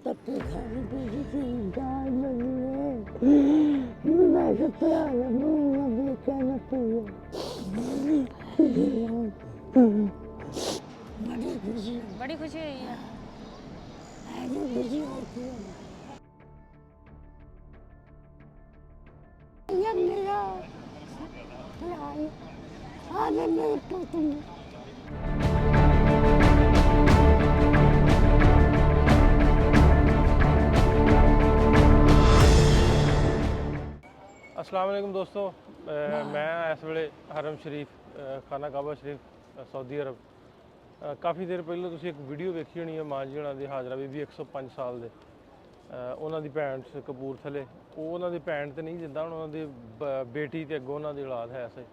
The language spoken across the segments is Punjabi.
ਧੱਕੇ ਖਾਣੇ ਪਈ ਸੀ ਜਾਨ ਮੈਨੂੰ ਮੈਂ ਕਿਹਾ ਮੈਨੂੰ ਵੇਖਿਆ ਨਾ ਪਿਆ बड़ी खुशी हुई है। ऐसी खुशी होती है ये मेरा भाई आगे मेरे पुत्र अस्सलाम वालेकुम दोस्तों, मैं इस ਵੇਲੇ ਹਰਮ ਸ਼ਰੀਫ ਖਾਨਾ ਕਾਬਾ ਸ਼ਰੀਫ ਸਾਊਦੀ ਅਰਬ। ਕਾਫੀ ਦੇਰ ਪਹਿਲਾਂ ਤੁਸੀਂ ਇੱਕ ਵੀਡੀਓ ਵੇਖੀ ਹੋਣੀ ਹੈ ਮਾਂ ਜੀ ਹੋਣਾ ਦੀ ਹਾਜ਼ਰਾ ਬੀਬੀ 105 ਸਾਲ ਦੇ। ਉਹਨਾਂ ਦੀ ਭੈਣ ਕਪੂਰਥਲੇ, ਉਹ ਉਹਨਾਂ ਦੀ ਭੈਣ ਤੇ ਨਹੀਂ ਜਿੱਦਾਂ ਹੁਣ ਉਹਨਾਂ ਦੀ ਬੇਟੀ ਤੇ ਅੱਗੋਂ ਉਹਨਾਂ ਦੀ ਔਲਾਦ ਹੈ ਸੀ।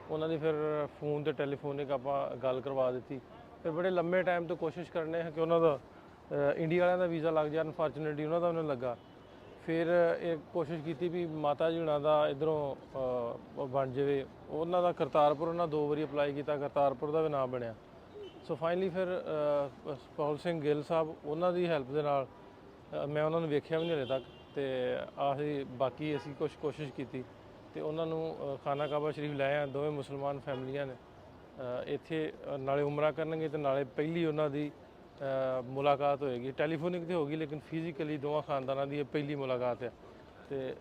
ਉਹਨਾਂ ਦੀ ਫਿਰ ਫੋਨ ਤੇ ਟੈਲੀਫੋਨਿਕ ਆਪਾਂ ਗੱਲ ਕਰਵਾ ਦਿੱਤੀ। ਫਿਰ ਬੜੇ ਲੰਮੇ ਟਾਈਮ ਤੋਂ ਕੋਸ਼ਿਸ਼ ਕਰਨੇ ਹੈ ਕਿ ਉਹਨਾਂ ਦਾ ਇੰਡੀਆ ਵਾਲਿਆਂ ਦਾ ਵੀਜ਼ਾ ਲੱਗ ਜਾਏ। ਅਨਫੋਰਚੂਨੇਟਲੀ ਉਹਨਾਂ ਦਾ ਉਹਨੂੰ ਲੱਗਾ। ਫਿਰ ਇਹ ਕੋਸ਼ਿਸ਼ ਕੀਤੀ ਵੀ ਮਾਤਾ ਜੀ ਹੁਣਾਂ ਦਾ ਇੱਧਰੋਂ ਬਣ ਜਾਵੇ। ਉਹਨਾਂ ਦਾ ਕਰਤਾਰਪੁਰ ਉਹਨਾਂ 2 ਵਾਰੀ ਅਪਲਾਈ ਕੀਤਾ, ਕਰਤਾਰਪੁਰ ਦਾ ਵੀ ਨਾਮ ਬਣਿਆ। ਸੋ ਫਾਈਨਲੀ ਫਿਰ ਪੌਲ ਸਿੰਘ ਗਿੱਲ ਸਾਹਿਬ ਉਹਨਾਂ ਦੀ ਹੈਲਪ ਦੇ ਨਾਲ ਮੈਂ ਉਹਨਾਂ ਨੂੰ ਵੇਖਿਆ ਵੀ ਨਹੀਂ ਹਲੇ ਤੱਕ, ਅਤੇ ਬਾਕੀ ਅਸੀਂ ਕੁਛ ਕੋਸ਼ਿਸ਼ ਕੀਤੀ ਅਤੇ ਉਹਨਾਂ ਨੂੰ ਖਾਨਾ ਕਾਬਾ ਸ਼ਰੀਫ ਲੈ ਆਏ। ਦੋਵੇਂ ਮੁਸਲਮਾਨ ਫੈਮਲੀਆਂ ਨੇ ਇੱਥੇ, ਨਾਲੇ ਉਮਰਾ ਕਰਨਗੇ ਅਤੇ ਨਾਲੇ ਪਹਿਲੀ ਉਹਨਾਂ ਦੀ ਮੁਲਾਕਾਤ ਹੋਏਗੀ। ਟੈਲੀਫੋਨਿਕ ਤੇ ਹੋਗੀ ਲੇਕਿਨ ਫਿਜ਼ੀਕਲੀ ਦੋਵਾਂ ਖਾਨਦਾਨਾਂ ਦੀ ਇਹ ਪਹਿਲੀ ਮੁਲਾਕਾਤ ਹੈ। ਅਤੇ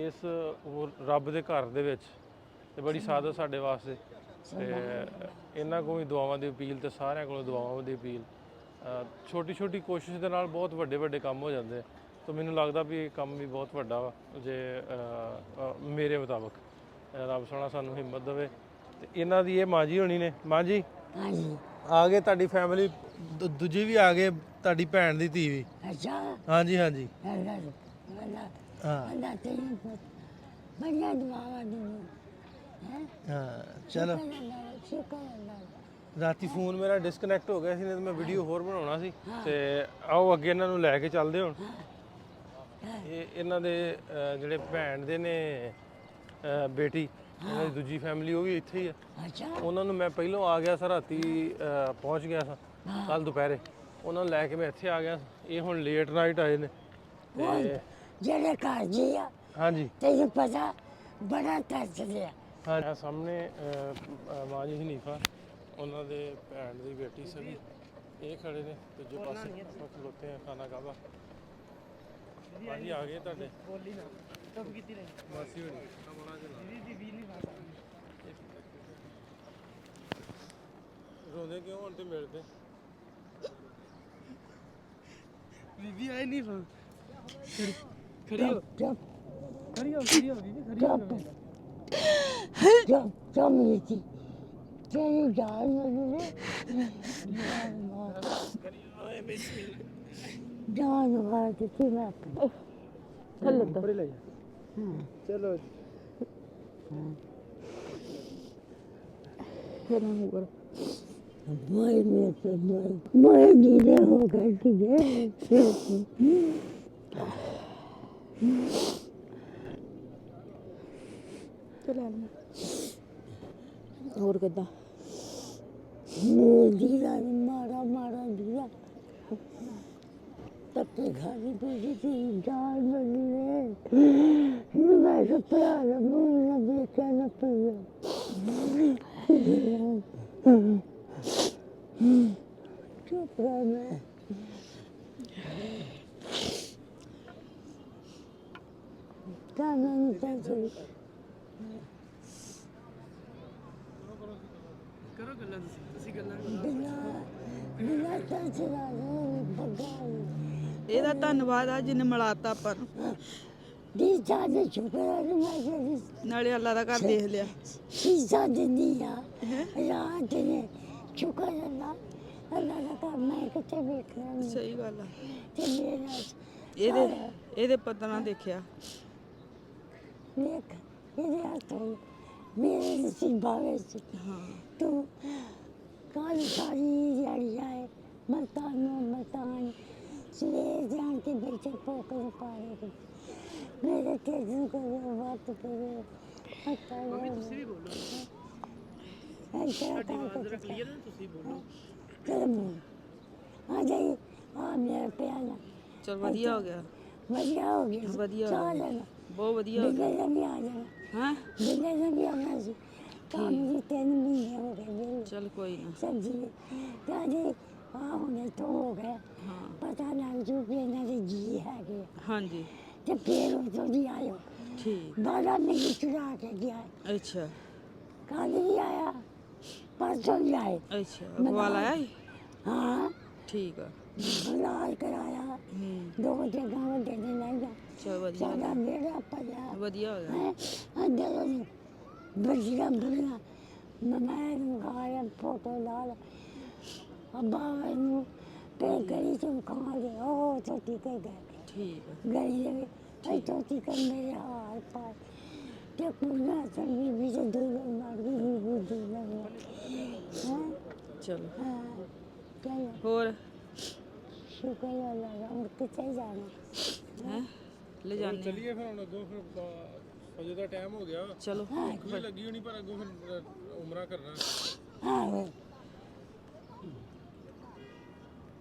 ਇਸ ਰੱਬ ਦੇ ਘਰ ਦੇ ਵਿੱਚ ਤੇ ਬੜੀ ਸਾਦਤ ਸਾਡੇ ਵਾਸਤੇ, ਅਤੇ ਇਹਨਾਂ ਕੋਲ ਵੀ ਦੁਆਵਾਂ ਦੀ ਅਪੀਲ ਅਤੇ ਸਾਰਿਆਂ ਕੋਲੋਂ ਦੁਆਵਾਂ ਦੀ ਅਪੀਲ। ਛੋਟੀ ਛੋਟੀ ਕੋਸ਼ਿਸ਼ ਦੇ ਨਾਲ ਬਹੁਤ ਵੱਡੇ ਵੱਡੇ ਕੰਮ ਹੋ ਜਾਂਦੇ। ਤਾਂ ਮੈਨੂੰ ਲੱਗਦਾ ਵੀ ਇਹ ਕੰਮ ਵੀ ਬਹੁਤ ਵੱਡਾ ਵਾ ਜੇ ਮੇਰੇ ਮੁਤਾਬਕ। ਰੱਬ ਸੋਹਣਾ ਸਾਨੂੰ ਹਿੰਮਤ ਦੇਵੇ। ਅਤੇ ਇਹਨਾਂ ਦੀ ਇਹ ਮਾਂ ਜੀ ਹੋਣੀ ਨੇ। ਮਾਂ ਜੀ ਆ ਗਏ, ਤੁਹਾਡੀ ਫੈਮਿਲੀ ਦੂਜੀ ਵੀ ਆ ਗਏ, ਤੁਹਾਡੀ ਭੈਣ ਦੀ ਧੀ ਵੀ। अच्छा ਹਾਂਜੀ ਹਾਂਜੀ हाँ बढ़िया दुआवा दी ਹਾਂ ਚਲੋ। ਰਾਤੀ ਫੋਨ ਮੇਰਾ ਡਿਸਕਨੈਕਟ ਹੋ ਗਿਆ ਸੀ, ਨਹੀਂ ਤਾਂ ਮੈਂ ਵੀਡੀਓ ਹੋਰ ਬਣਾਉਣਾ ਸੀ। ਤੇ ਆਓ ਅੱਗੇ ਇਹਨਾਂ ਨੂੰ ਲੈ ਕੇ ਚੱਲਦੇ ਹੁਣ। ਇਹ ਇਹਨਾਂ ਦੇ ਜਿਹੜੇ ਭੈਣ ਦੇ ਨੇ ਬੇਟੀ, ਇਹਨਾਂ ਦੀ ਦੂਜੀ ਫੈਮਿਲੀ, ਉਹ ਵੀ ਇੱਥੇ ਹੀ ਆ। अच्छा ਉਹਨਾਂ ਨੂੰ ਮੈਂ ਪਹਿਲੋਂ ਆ ਗਿਆ ਸਾਂ, ਰਾਤੀ ਪਹੁੰਚ ਗਿਆ ਸਾਂ ਕੱਲ ਦੁਪਹਿਰੇ। ਉਹਨਾਂ ਨੂੰ ਲੈ ਕੇ ਮੈਂ ਇੱਥੇ ਆ ਗਿਆ। ਇਹ ਹੁਣ ਲੇਟ ਨਾਈਟ ਆਏ ਨੇ। ਤੇ जेड़े घर जी आ ਹਾਂਜੀ तेन पता बड़ा तरस लिया ਹਾਂ ਸਾਹਮਣੇ ਮਾਂ ਜੀ ਹਨੀਫਾ, ਉਹਨਾਂ ਦੇ ਭੈਣ ਦੀ ਬੇਟੀ ਸੀ, ਇਹ ਖੜੇ ਨੇ। ਦੂਜੇ ਪਾਸੇ ਆਪਾਂ ਖਲੋਤੇ ਆ ਖਾਨਾ ਕਾਬਾ। ਹਾਂਜੀ ਆ ਗਏ ਤੁਹਾਡੇ ਮਾਸੀ ਹੋਣੀ। ਰੋਂਦੇ ਕਿਉਂ ਹੁਣ ਤੇ ਮਿਲਦੇ? बीबी आई नहीं खड़ी खड़ी हो चुप खड़ी हो बीबी खड़ी हो चुप चुप मिली तेरी जान जान मार दी मैं चलो ऊपर ले जा चलो फिर हम ऊपर मैं नीले हो गई थी चल और किदा दीदा मारा मारा दीदा धक्के खाने पई थी जान मैं किहा मैं ਵੇਖਿਆ ਨਾ ਪਿਆ चुप रहना करो गल्ला ਤੁਸੀਂ ਗੱਲਾਂ बिना चला ਇਹਦਾ ਧੰਨਵਾਦ ਆ ਜਿਹਨੇ ਮਿਲਾਤਾ ਆਪਾਂ ਨੂੰ, दी जाने शुक्र है मैं ਨਾਲੇ ਅੱਲਾ ਦਾ ਘਰ ਦੇਖ ਲਿਆ। शीशा दिंदी रात ने शुक्र अल्लाह अल्लाह का काम मैं कितने देखना नहीं ਸਹੀ ਗੱਲ ਆ। ते मेरा ਇਹਦੇ ਪਤਾ ਨਾ ਦੇਖਿਆ। देख मेरे हाथों मेरे नसीबा में तो कल सारी दिहाड़ी जाए मलतान सवेर जान के बेचे पोकर पाए मेरे टेंशन करे बात करे ਤੁਸੀਂ ਵੀ ਬੋਲੋ ऐसा काम ਜਰਾ ਕਲੀਅਰ ਹੈ ਤੁਸੀਂ ਬੋਲੋ चलो आ जाइए हाँ मेरा प्याला ਚਲ ਵਧੀਆ ਹੋ ਗਿਆ ਵਧੀਆ ਹੋ ਗਿਆ ਵਧੀਆ ਹੋ ਚਾਹ ਗਿਆ ਲੈਣਾ ਬਹੁਤ ਵਧੀਆ ਹੋ ਗਿਆ ਬਿੱਲੇ ਦਾ ਵੀ ਆ ਜਾਣਾ ਹਾਂ ਬਿੱਲੇ ਦਾ ਵੀ ਆਉਣਾ ਸੀ ਕੰਮ ਜੀ 3 ਮਹੀਨੇ ਹੋ ਗਏ ਬਿੱਲੇ ਚਲ ਕੋਈ ਨਾ ਸਬਜ਼ੀ ਤੇ ਅਜੇ ਆ ਹੁਣੇ ਤੋਂ ਹੋ ਗਏ ਹਾਂ ਪਤਾ ਲੱਗ ਜੂ ਵੀ ਇਹਨਾਂ ਦੇ ਜੀ ਹੈਗੇ ਆ। ਹਾਂਜੀ ਤੇ ਫਿਰ ਉਦੋਂ ਦੀ ਆਇਓ ਠੀਕ ਬਾਰਾਂ ਮੇਰੀ ਚੁਰਾ ਕੇ ਗਿਆ ਅੱਛਾ ਕੱਲ ਵੀ ਆਇਆ ਪਰਸੋਂ ਵੀ ਆਏ ਅੱਛਾ ਅਗਵਾਲ ਆਇਆ ਸੀ? ਹਾਂ ਠੀਕ ਆ ਲਾਲ ਕਰਾਇਆ ਹੂੰ 2 ਜਗ੍ਹਾ ਵੱਡੇ ਨੇ ਲਾਈਆਂ ਚਲ ਵਧੀਆ ਸਾਡਾ ਮੇਰਾ ਪੜਿਆ ਵਧੀਆ ਹੋ ਗਿਆ ਹੈ ਅੰਦਰ ਬੜੀਆਂ ਬੜੀਆਂ ਮੈਂ ਨੂੰ ਗਾਇਆ ਫੋਟੋ ਲਾ ਲਾ ਅੱਬਾ ਨੂੰ ਤੇ ਗਲੀ ਚੋਂ ਖਾ ਗਏ ਉਹ ਛੋਟੀ ਕੇ ਗਏ ਠੀਕ ਆ ਗਲੀ ਦੇ ਵਿੱਚ ਇਹ ਛੋਟੀ ਕਰ ਮੇਰੇ ਹਾਲ ਪਾ ਤੇ ਕੁੜੀਆਂ ਸੰਗੀ ਵੀ ਜੇ ਦੂਰ ਮਾਰ ਗਈ ਬੁੱਧੀ ਲੱਗ ਹਾਂ ਚਲੋ ਹਾਂ ਚੱਲ ਹੋਰ ਸ਼ੁਕਰ ਹੈ ਅੱਲਾ ਦਾ ਹੁਣ ਕਿੱਥੇ ਜਾਣਾ ਹੈ ਲੈ ਜਾਣੇ ਚੱਲੀਏ ਫਿਰ ਹੁਣ ਅੱਗੋਂ ਫਿਰ ਫਜਰ ਦਾ ਟਾਈਮ ਹੋ ਗਿਆ ਚਲੋ ਕੋਈ ਲੱਗੀ ਹੋਣੀ ਪਰ ਅੱਗੋਂ ਫਿਰ ਉਮਰਾ ਕਰਨਾ ਆਹੋ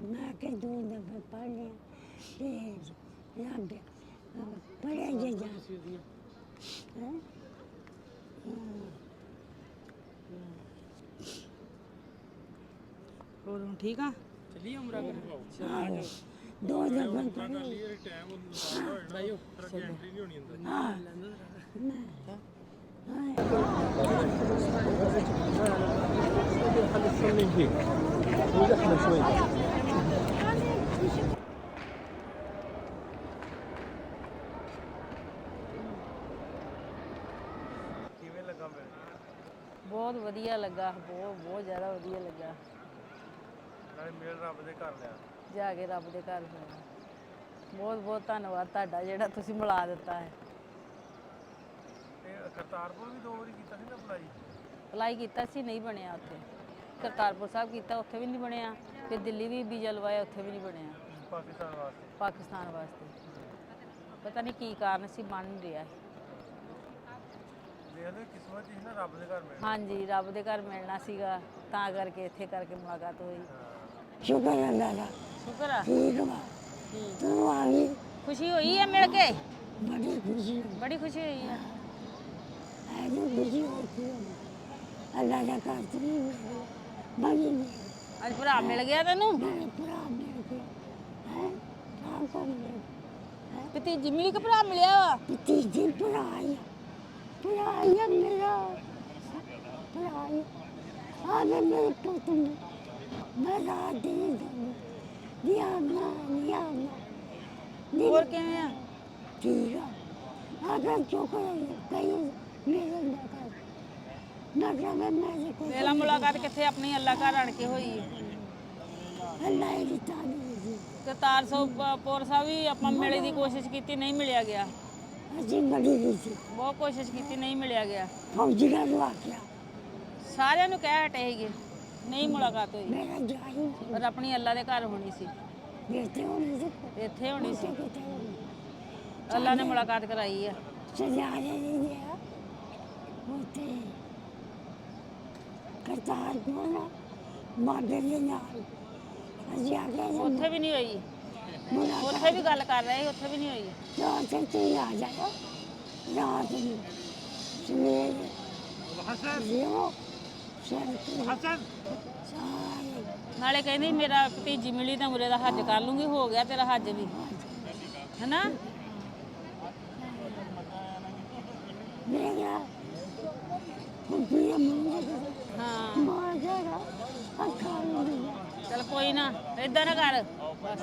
ਮੈਂ ਕਿ 2 ਦਫੇ ਪੜ੍ਹ ਲਿਆ ਤੇ ਲੱਗ ਗਿਆ ਪੜ੍ਹਿਆ ਜੇ ਜਾ ਹੈਂ? ਹੋਰ ਹੁਣ ਠੀਕ ਆ ਚੱਲੀ ਉਮਰਾ ਕਰਨ ਆਹੋ 2 ਦਫੇ ਪੜ੍ਹ ਇਹ ਟਾਈਮ ਨਿਕਾਲਦਾ ਹੋ ਜਾਣਾ ਫਿਰ ਅੱਗੇ ਐਂਟਰੀ ਨਹੀਂ ਹੋਣੀ ਅੰਦਰ ਕਿਵੇਂ ਲੱਗਾ ਮੇਰੇ ਬਹੁਤ ਵਧੀਆ ਲੱਗਾ ਬਹੁਤ ਜ਼ਿਆਦਾ ਵਧੀਆ ਲੱਗਾ ਨਾਲੇ ਮੇਲ ਰੱਬ ਦੇ ਘਰ ਲਿਆ ਜਾ ਕੇ ਰੱਬ ਦੇ ਘਰ ਹੋਇਆ ਬਹੁਤ ਬਹੁਤ ਧੰਨਵਾਦ ਤੁਹਾਡਾ ਜਿਹੜਾ ਤੁਸੀਂ ਮਿਲਾ ਦਿੱਤਾ ਹੈ ਤੇ ਕਰਤਾਰਪੁਰ ਵੀ 2 ਵਾਰੀ ਕੀਤਾ ਸੀ ਨਾ ਅਪਲਾਈ ਕੀਤਾ ਸੀ ਨਹੀਂ ਬਣਿਆ ਉੱਥੇ ਕਰਤਾਰਪੁਰ ਸਾਹਿਬ ਕੀਤਾ ਉੱਥੇ ਵੀ ਨਹੀਂ ਬਣਿਆ ਫਿਰ ਦਿੱਲੀ ਵੀ ਵੀਜ਼ਾ ਲਵਾਇਆ ਉੱਥੇ ਵੀ ਨਹੀਂ ਬਣਿਆ ਪਾਕਿਸਤਾਨ ਵਾਸਤੇ ਪਾਕਿਸਤਾਨ ਵਾਸਤੇ ਪਤਾ ਨਹੀਂ ਕੀ ਕਾਰਨ ਸੀ ਬਣ ਨਹੀਂ ਰਿਹਾ ਦੇਖ ਲੈ ਕਿਸਮਤ ਹੀ ਨਾ ਰੱਬ ਦੇ ਘਰ ਮਿਲ ਹਾਂਜੀ ਰੱਬ ਦੇ ਘਰ ਮਿਲਣਾ ਸੀਗਾ ਤਾਂ ਕਰਕੇ ਇੱਥੇ ਕਰਕੇ ਮੁਲਾਕਾਤ ਹੋਈ ਸ਼ੁਕਰ ਹੈ ਅੱਲਾ ਦਾ ਸ਼ੁਕਰ ਆ ਠੀਕ ਵਾ ਤੂੰ ਆ ਗਈ ਖੁਸ਼ੀ ਹੋਈ ਹੈ ਮਿਲ ਕੇ ਬੜੀ ਖੁਸ਼ੀ ਬੜੀ ਖੁਸ਼ੀ ਹੋਈ ਹੈ ਐਨੀ ਖੁਸ਼ੀ ਹੋਤੀ ਹੈ ਅੱਲਾ ਦਾ ਘਰ ਤੇ ਬੜੀ ਅੱਜ ਭਰਾ ਮਿਲ ਗਿਆ ਤੈਨੂੰ ਮੇਰੇ ਭਰਾ ਮਿਲ ਕੇ ਹੈ ਰਾਮ ਕੋ ਮਿਲ ਭਤੀਜੀ ਮਿਲੀ ਕਿ ਭਰਾ ਮਿਲਿਆ ਵਾ ਤੀਜੀ ਭਰਾ ਆਇਆ ਮੇਰਾ ਭਰਾ ਆਇਆ ਆ ਮੇਰੇ ਪੁੱਤ ਨੂੰ ਮੈਂ ਰਾਤ ਦੇ ਦਿਆ ਨਾ ਹੋਰ ਕਿਵੇਂ ਆ ਠੀਕ ਆ ਅਗਰ ਚੋਕਰ ਕਈ ਮੇਰੇ ਨਾ ਕਰ ਨਾ ਜਾਵੇ ਮੈਂ ਕੋਈ ਵੇਲਾ ਮੁਲਾਕਾਤ ਕਿੱਥੇ ਆਪਣੀ ਅੱਲਾ ਘਰ ਆਣ ਕੇ ਹੋਈ ਅੱਲਾ ਇਹ ਦਿੱਤਾ ਨਹੀਂ ਕਰਤਾਰਪੁਰ ਸਾਹਿਬ ਵੀ ਆਪਾਂ ਮਿਲੇ ਦੀ ਕੋਸ਼ਿਸ਼ ਕੀਤੀ ਨਹੀਂ ਮਿਲਿਆ ਗਿਆ ਅਸੀਂ ਬੜੀ ਗਈ ਸੀ ਬਹੁਤ ਕੋਸ਼ਿਸ਼ ਕੀਤੀ ਨਹੀਂ ਮਿਲਿਆ ਗਿਆ ਫੌਜੀਆਂ ਨੂੰ ਆਖਿਆ ਸਾਰਿਆਂ ਨੂੰ ਕਹਿ ਹਟੇ ਸੀਗੇ ਨਹੀਂ ਮੁਲਾਕਾਤ ਹੋਈ ਮੇਰਾ ਜਾਈ ਪਰ ਆਪਣੀ ਅੱਲਾ ਦੇ ਘਰ ਹੋਣੀ ਸੀ ਬੇਟੇ ਹੋਣੀ ਸੀ ਇੱਥੇ ਹੋਣੀ ਸੀ ਕਿਤੇ ਹੋਣੀ ਅੱਲਾ ਨੇ ਮੁਲਾਕਾਤ ਕਰਾਈ ਆ ਸਜਾਰੇ ਨਹੀਂ ਗਿਆ ਉੱਥੇ ਕਰਤਾਰ ਕੋਲ ਬਾਰਡਰ ਦੇ ਨਾਲ ਅਸੀਂ ਆ ਗਏ ਉੱਥੇ ਵੀ ਨਹੀਂ ਹੋਈ ਉੱਥੇ ਵੀ ਗੱਲ ਕਰ ਰਹੇ ਸੀ ਉੱਥੇ ਵੀ ਨਹੀਂ ਹੋਈ ਰਾਤ ਨੂੰ ਤੁਸੀਂ ਆ ਜਾਓ ਰਾਤ ਨੂੰ ਸਵੇਰੇ ਜਿਓ ਹਸਨ ਸਾਰੇ ਨਾਲੇ ਕਹਿੰਦੀ ਮੇਰਾ ਭਤੀਜੀ ਮਿਲੀ ਤਾਂ ਉਰੇ ਦਾ ਹੱਜ ਕਰ ਲੂੰਗੀ ਹੋ ਗਿਆ ਤੇਰਾ ਹੱਜ ਵੀ ਹੈਨਾ ਮੇਰਾ ਕੁੜੀਆਂ ਮੰਗੇ ਹਾਂ ਮਾਰ ਜਾਗਾ ਅੱਖਾਂ ਨੂੰ ਚਲ ਕੋਈ ਨਾ ਏਦਾਂ ਨਾ ਕਰ ਬਸ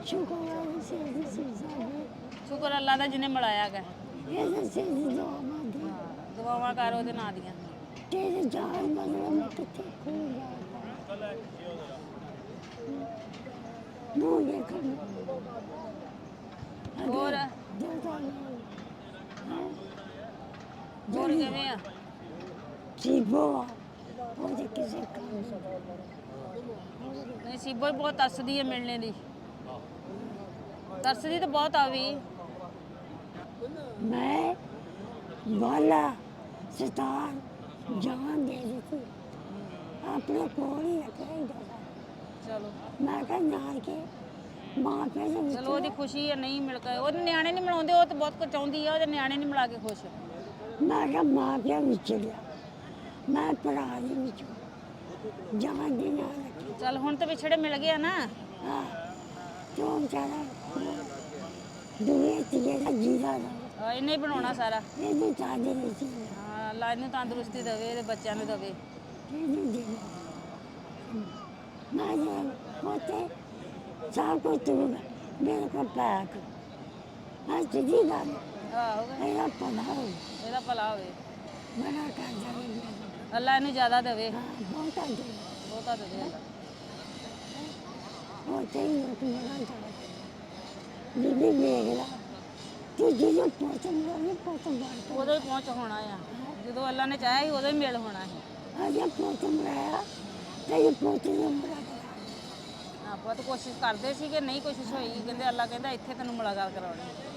ਸ਼ੁਕਰ ਹੈ ਸਾਰੇ ਸ਼ੁਕਰ ਅੱਲਾ ਦਾ ਜਿਹਨੇ ਮਿਲਾਇਆ ਗਾ ਇਹ ਸੇ ਦੁਆ ਮੰਗੇ ਦੁਆਵਾਂ ਕਰ ਉਹਦੇ ਨਾਂ ਦੀਆਂ ਤੇਰੇ ਜਾਨ ਮਗਰ ਕਿੱਥੇ ਖੋ ਗਿਆ ਨੂੰ ਦੇਖਣ ਹੋਰ ਹੋਰ ਕਿਵੇਂ ਆ ਜੀਬੋ ਉਹਦੇ ਕਿਸੇ ਕੰਮ ਨਹੀਂ ਸੀਬੋ ਹੀ ਬਹੁਤ ਤਰਸਦੀ ਹੈ ਮਿਲਣੇ ਦੀ ਤਰਸਦੀ ਤਾਂ ਬਹੁਤ ਆ ਵੀ ਮੈਂ ਵਾਲਾ ਸਤਾਰ ਜਾਨ ਦੇ ਦਿੱਤੀ ਆਪਣੇ ਕੋਲ ਹੀ ਰੱਖਿਆ ਚਲੋ ਮੈਂ ਕਿਹਾ ਨਾਲ ਕੇ ਮਾਂ ਪਿਓ ਦੇ ਚਲੋ ਉਹਦੀ ਖੁਸ਼ੀ ਹੈ ਨਹੀਂ ਮਿਲ ਕੇ ਉਹਦੇ ਨਿਆਣੇ ਨਹੀਂ ਮਿਲਾਉਂਦੇ ਉਹ ਤਾਂ ਬਹੁਤ ਕੁਝ ਚਾਹੁੰਦੀ ਆ ਉਹਦੇ ਨਿਆਣੇ ਨਹੀਂ ਮਿਲਾ ਕੇ ਖੁਸ਼ ਮੈਂ ਕਿਹਾ ਮਾਂ ਪਿਓ ਵਿੱਚ ਗਿਆ ਮੈਂ ਭਰਾ ਦੇ ਵਿੱਚ ਜਾਨ ਦੇ ਨਾਲ ਰੱਖੀ ਚੱਲ ਹੁਣ ਤਾਂ ਵਿਛੜੇ ਮਿਲ ਗਏ ਆ ਨਾ ਹਾਂ ਤੂੰ ਵਿਚਾਰਾ ਦੁਨੀਆ ਤੀਏ ਦਾ ਜੀਦਾ ਦਾ ਇਹਨੇ ਹੀ ਬਣਾਉਣਾ ਸਾਰਾ ਇਹਨੂੰ ਚਾਹਦੇ ਨਹੀਂ ਸੀ ਹਾਂ ਅੱਲਾ ਇਹਨੂੰ ਤੰਦਰੁਸਤੀ ਦੇਵੇ ਇਹਦੇ ਬੱਚਿਆਂ ਨੂੰ ਦੇਵੇ ਇਹਨੂੰ ਦੇ ਮੈਂ ਜੇ ਪੋਤੇ ਸਭ ਕੁਝ ਤੂੰ ਮੇਰੇ ਕੋਲ ਪੈਕ ਮੈਂ ਸਿੱਧੀ ਗੱਲ ਆਹੋ ਇਹਦਾ ਪਤਾ ਹੋ ਇਹਦਾ ਭਲਾ ਹੋਵੇ ਬੜਾ ਕਰ ਜਾਵੇ ਅੱਲਾ ਇਹਨੂੰ ਜ਼ਿਆਦਾ ਦੇਵੇ ਬਹੁਤ ਆ ਦੇ ਬਹੁਤਾ ਦੇਵੇ ਅੱਲਾ ਉਹ ਤੇ ਲੋਕ ਬੜਾ ਚਾਹੇ ਬੀਬੀ ਮੇਰਾ ਤੂੰ ਜਿਹਨੂੰ ਪੋਤਮ ਬਾਤ ਉਦੋਂ ਹੀ ਪਹੁੰਚ ਹੋਣਾ ਆ ਜਦੋਂ ਅੱਲਾ ਨੇ ਚਾਹਿਆ ਸੀ ਉਦੋਂ ਹੀ ਮਿਲ ਹੋਣਾ ਸੀ ਅਜੇ ਪੋਤਮ ਰਾਇਆ ਤੇ ਇਹ ਪੋਤਮ ਨੂੰ ਬੜਾ ਆਪਾਂ ਤਾਂ ਕੋਸ਼ਿਸ਼ ਕਰਦੇ ਸੀ ਕਿ ਨਹੀਂ ਕੋਸ਼ਿਸ਼ ਹੋਈ ਕਹਿੰਦੇ ਅੱਲਾ ਕਹਿੰਦਾ ਇੱਥੇ ਤੈਨੂੰ ਮੁਲਾਕਾਤ ਕਰਾਉਣੀ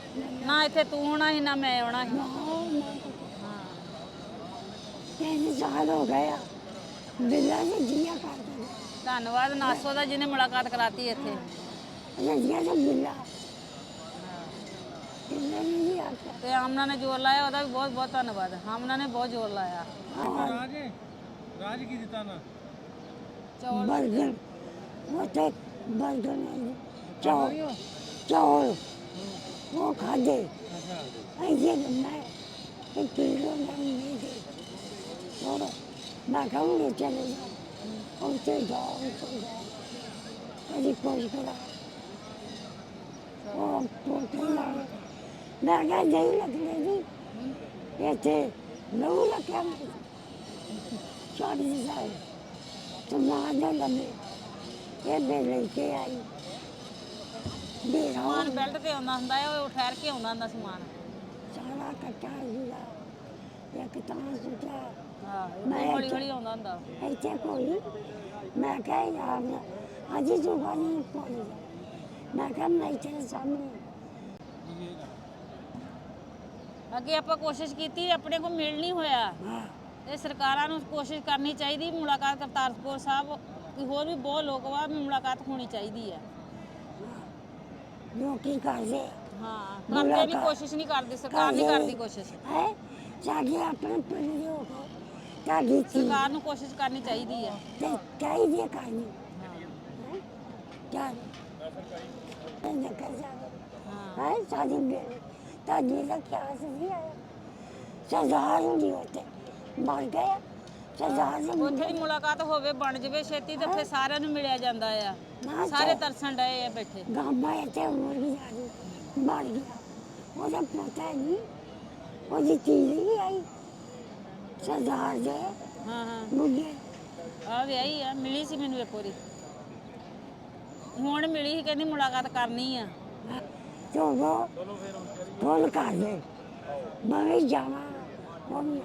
ਨਾ ਇੱਥੇ ਤੂੰ ਹੋਣਾ ਸੀ ਨਾ ਮੈਂ ਆਉਣਾ ਸੀ ਹਾਂ 3 ਸਾਲ ਹੋ ਗਿਆ ਬਿੱਲਾ ਨੇ ਜੀਆ ਕਰ ਦਿੱਤਾ ਧੰਨਵਾਦ ਨਾਸੋ ਦਾ ਜਿਹਨੇ ਮੁਲਾਕਾਤ ਕਰਾਤੀ ਇੱਥੇ ਰਜੀਆ ਦਾ ਬਿੱਲਾ ਬਿੱਲਾ ਨੇ ਜੀ ਆਖਿਆ ਤੇ ਆਮਨਾ ਨੇ ਜ਼ੋਰ ਲਾਇਆ ਉਹਦਾ ਵੀ ਬਹੁਤ ਬਹੁਤ ਧੰਨਵਾਦ ਆਮਨਾ ਨੇ ਬਹੁਤ ਜ਼ੋਰ ਲਾਇਆ ਰਾਜ ਕੀ ਦਿੱਤਾ ਨਾ ਬਰਗਰ ਉਹ ਤੇ ਬਰਗਰ ਨਹੀਂ ਚੌਲ ਉਹ ਖਾਦੇ ऐसे मैं एक किलो नहीं दे और मैं कहूँगी चले जाओ उनसे जाओ कभी कोई करा और पोटे लाए मैं क्या नहीं लगने दी ये थे लोग लगे 40 साल तो मारने लगे ये मैं लेके आई ਸਮਾਨ ਬੈਲਟ ਤੇ ਆਉਂਦਾ ਹੁੰਦਾ ਹੈ ਉਹ ਠਹਿਰ ਕੇ ਆਉਂਦਾ ਹੁੰਦਾ ਸਮਾਨ सारा कट्टा हुआ एक तां सुटा ਹਾਂ ਹੌਲੀ ਹੌਲੀ ਆਉਂਦਾ ਹੁੰਦਾ ऐसे कोई मैं कह यार आज जो वाली पड़ी मैं कह मैं तेरे सामने ਅੱਗੇ ਆਪਾਂ ਕੋਸ਼ਿਸ਼ ਕੀਤੀ ਆਪਣੇ ਕੋਲ ਮਿਲ ਨਹੀਂ ਹੋਇਆ हाँ ਇਹ ਸਰਕਾਰਾਂ ਨੂੰ ਕੋਸ਼ਿਸ਼ ਕਰਨੀ ਚਾਹੀਦੀ ਮੁਲਾਕਾਤ ਕਰਤਾਰਪੁਰ ਸਾਹਿਬ ਕਿ ਹੋਰ ਵੀ ਬਹੁਤ ਲੋਕ ਵਾ ਮੁਲਾਕਾਤ ਹੋਣੀ ਚਾਹੀਦੀ ਹੈ नौकरी कर दे ਹਾਂ ਕਰਦੇ ਨਹੀਂ ਕੋਸ਼ਿਸ਼ ਨਹੀਂ ਕਰਦੀ ਸਰਕਾਰ ਨਹੀਂ ਕਰਦੀ ਕੋਸ਼ਿਸ਼ है जाके अपने पिंड हो गए ताकि ਸਰਕਾਰ ਨੂੰ ਕੋਸ਼ਿਸ਼ ਕਰਨੀ ਚਾਹੀਦੀ ਹੈ कई दे करनी क्या कर जाए ਹਾਂ है शादी में ताकि का क्या से नहीं आया सजार नहीं होते मर गया सजार से ਉੱਥੇ ਦੀ ਮੁਲਾਕਾਤ ਹੋਵੇ ਬਣ ਜਵੇ ਛੇਤੀ ਤੇ ਫਿਰ ਸਾਰਿਆਂ ਨੂੰ ਮਿਲਿਆ ਜਾਂਦਾ ਆ ना ਸਾਰੇ ਤਰਸਣ ਡਏ ਆ ਬੈਠੇ गामा ऐसे उमर भी जाती मर गया वो जब पता नहीं वो जी चीज नहीं आई सजार जे ਹਾਂ ਹਾਂ मुझे ਆ ਵਿਆਹੀ ਆ ਮਿਲੀ ਸੀ ਮੈਨੂੰ ਇੱਕ ਵਾਰੀ ਹੁਣ ਮਿਲੀ ਸੀ ਕਹਿੰਦੀ ਮੁਲਾਕਾਤ ਕਰਨੀ ਆ तो वो फोन कर दे मैं भी जावा वो भी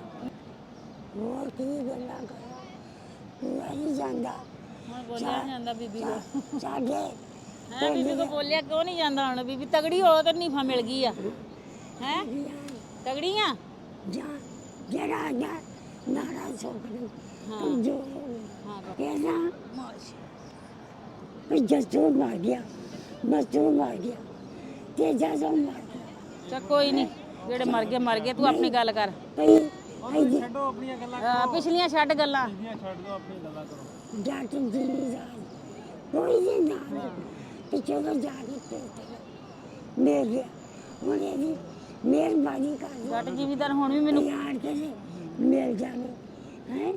और की गल्ला करा पूरा नहीं जाता ਹੁਣ ਬੋਲਿਆ ਨੀ ਜਾਂਦਾ ਬੀਬੀ ਕੋ साढ़े ਹੈ ਬੀਬੀ ਕੋ ਬੋਲਿਆ ਕਿਉਂ ਨਹੀਂ ਜਾਂਦਾ ਹੁਣ ਬੀਬੀ ਤਗੜੀ ਹੋ ਤੇ ਨੀਫਾ ਮਿਲ ਗਈ ਆ ਹੈ ਤਗੜੀ ਆ जा जरा जा नारा छोकरी हाँ। तुम जो ਹਾਂ कहना जसूर मार गया मजदूर मार गया तेजा जो मार गया ਚਾ ਕੋਈ ਨਹੀਂ ਜਿਹੜੇ ਮਰ ਗਏ ਤੂੰ ਆਪਣੀ ਗੱਲ ਕਰ भाई आई ਛੱਡੋ ਆਪਣੀਆਂ ਗੱਲਾਂ ਪਿਛਲੀਆਂ ਛੱਡ ਗੱਲਾਂ ਛੱਡ ਦਿਓ ਆਪਣੀ ਗੱਲਾਂ ਕਰੋ जाट जिम्मेदार कोई नहीं ना कि चलो जाके पेट मिल गया उन्हें भी मेहरबानी कर दो ਜੱਟ ਜ਼ਿਮੀਦਾਰ ਹੁਣ ਵੀ ਮੈਨੂੰ यार के मिल जाने हैं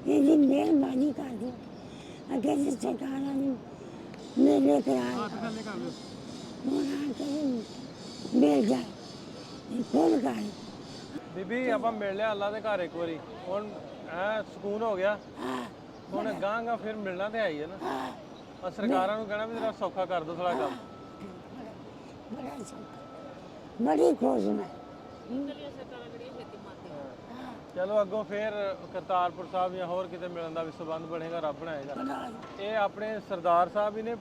यदि मेहरबानी कर दो अगर से सरकार ने मेरे करार मिल जाए कौन करे ਬੀਬੀ ਆਪਾਂ ਮਿਲ ਲਿਆ ਅੱਲਾ ਦੇ ਘਰ ਇੱਕ ਵਾਰੀ ਹੁਣ ਐ ਸਕੂਨ ਹੋ ਗਿਆ हाँ ਹੁਣ ਗਾਂਗਾ ਫਿਰ ਮਿਲਣਾ ਤੇ ਆਈ ਹੈ ਨਾ हाँ ਆ ਸਰਕਾਰਾਂ ਨੂੰ ਕਹਿਣਾ ਵੀ ਜਰਾ ਸੌਖਾ ਕਰ ਦੋ ਥੋੜਾ ਕੰਮ बड़ा सौखा बड़ी खुश मैं ਚਲੋ ਅੱਗੋਂ ਫਿਰ ਕਰਤਾਰਪੁਰ ਸਾਹਿਬ ਜਾਂ ਹੋਰ ਕਿਤੇ ਮਿਲਣ ਦਾ ਵੀ ਸਬੰਧ ਬਣੇਗਾ ਰੱਬ ਬਣਾਏਗਾ बड़ा ਇਹ ਆਪਣੇ ਸਰਦਾਰ ਸਾਹਿਬ ਹੀ ਨੇ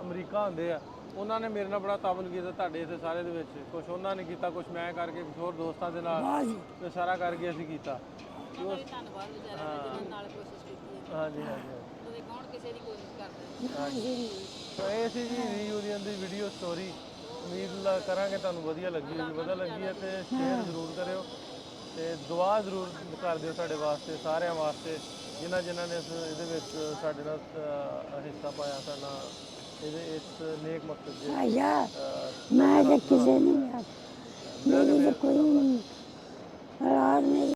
ਅਮਰੀਕਾ ਹੁੰਦੇ ਆ ਉਹਨਾਂ ਨੇ ਮੇਰੇ ਨਾਲ ਬੜਾ ਤਾਵਨ ਕੀਤਾ ਤੁਹਾਡੇ ਇੱਥੇ ਸਾਰੇ ਦੇ ਵਿੱਚ ਕੁਝ ਉਹਨਾਂ ਨੇ ਕੀਤਾ ਕੁਝ ਮੈਂ ਕਰਕੇ ਕੁਝ ਹੋਰ ਦੋਸਤਾਂ ਦੇ ਨਾਲ बहुत ਤੇ ਸਾਰਾ ਕਰਕੇ ਅਸੀਂ ਕੀਤਾ ਧੰਨਵਾਦ ਵਿਚਾਰਿਆਂ ਨੇ ਜਿਹਨਾਂ ਨਾਲ ਕੋਸ਼ਿਸ਼ ਕੀਤੀ ਹੈ ਹਾਂਜੀ ਹਾਂਜੀ ਉਹਦੇ ਕੌਣ ਕਿਸੇ ਦੀ ਕੋਸ਼ਿਸ਼ ਕਰਦੇ हाँ जी ਤਾਂ ਇਹ ਸੀ ਜੀ ਰੀਯੂਨੀਅਨ ਦੀ ਵੀਡੀਓ ਸਟੋਰੀ। ਉਮੀਦ ਕਰਾਂਗੇ ਤੁਹਾਨੂੰ ਵਧੀਆ ਲੱਗੀ ਹੋਗੀ। ਵਧੀਆ ਲੱਗੀ ਹੈ ਤੇ ਸ਼ੇਅਰ ਜ਼ਰੂਰ ਕਰਿਓ ਤੇ ਦੁਆ ਜ਼ਰੂਰ ਕਰ ਦਿਓ ਸਾਡੇ ਵਾਸਤੇ, ਸਾਰਿਆਂ ਵਾਸਤੇ, ਜਿਨ੍ਹਾਂ ਨੇ ਇਹਦੇ ਵਿੱਚ ਸਾਡੇ ਨਾਲ ਹਿੱਸਾ ਪਾਇਆ, ਸਾਡਾ ਇਹਦੇ ਇਸ ਨੇਕ ਮਕਸਦ ਦੇ आया मैं तो किसी नहीं यार मेरी तो कोई नहीं और आज मेरी